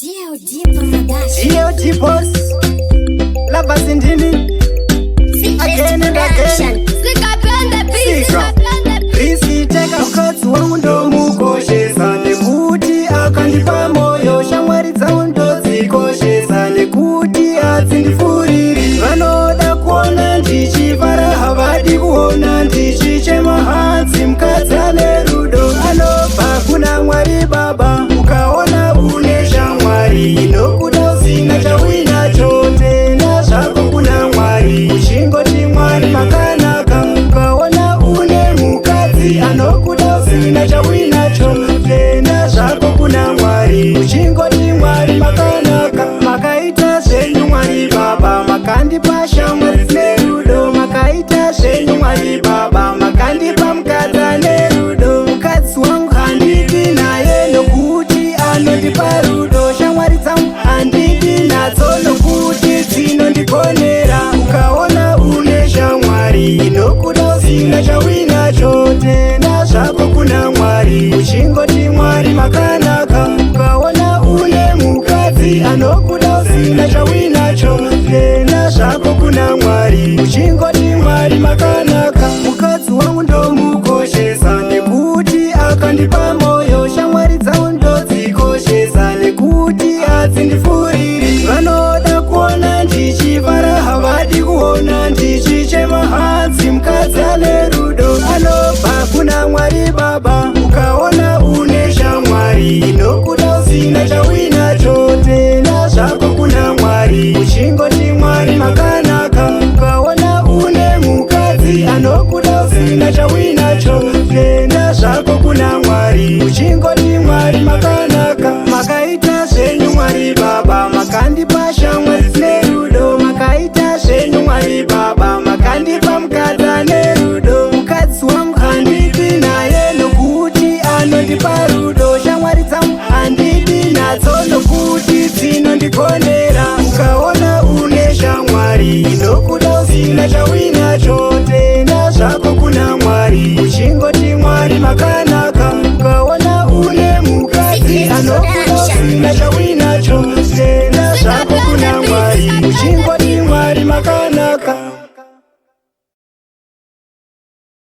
DOD boss, lovers in Dini, again and again. Risi teka mukadzi wangu ndomukoshesa nekuti akandipa moyo, shamwari dzangu ndodzikoshesa nekuti hadzindifuriri. Vanoda kuona ndichifara, havadi kuona ndichichema hanzi. Mukadzi ane rudo anobva kuna Mwari Baba, ukaona une shamwari inokuda usina chauinacho, tenda zvako kuna Mwari uchingoti Mwari makanaka. Ukaona une mukadzi anokuda usina chauinacho, tenda zvako kuna Mwari uchingoti Mwari makanaka. Makaita zvenyu Mwari Baba, makandipa shamwari dzine rudo. Makaita zvenyu Mwari Baba, makandipa mukadzi ane rudo. Mukadzi wangu handidi naye nokuti anondipa rudo, shamwari dzangu handidi nadzo nokuti dzinondikonera. Ukaona une shamwari inokuda usina chauinacho, tenda zvako kuna Mwari uchingoti Mwari makanaka. Ukaona une mukadzi anokuda usina chauinacho, tenda zvako kuna Mwari uchingoti Mwari makanaka. Mukadzi wangu ndomukoshesa nekuti akandipa moyo, shamwari dzangu ndodzikoshesa nekuti hadzindifuriri. Vanoda kuona ndichifara, havadi kuona ndichichema hanzi. Mukadzi ane rudo anobva kuna Mwari Baba, ukaona une shamwari inokuda usina chauinacho, tenda zvako kuna Mwari uchingoti Mwari makanaka. Ukaona une mukadzi anokuda usina chauinacho, tenda zvako kuna Mwari uchingoti Mwari makanaka. Makaita zvenyu Mwari Baba, makandipa shamwari dzine rudo. Makaita zvenyu Mwari Baba, makandipa mukadzi ane rudo. Mukadzi wangu handidi naye nokuti anondipa rudo, shamwari dzangu handidi nadzo nokuti dzinondikonera. Ukaona une shamwari inokuda usina chauinacho, tenda zvako kuna Mwari uchingoti Mwari makanaka. Ukaona une mukadzi anokuda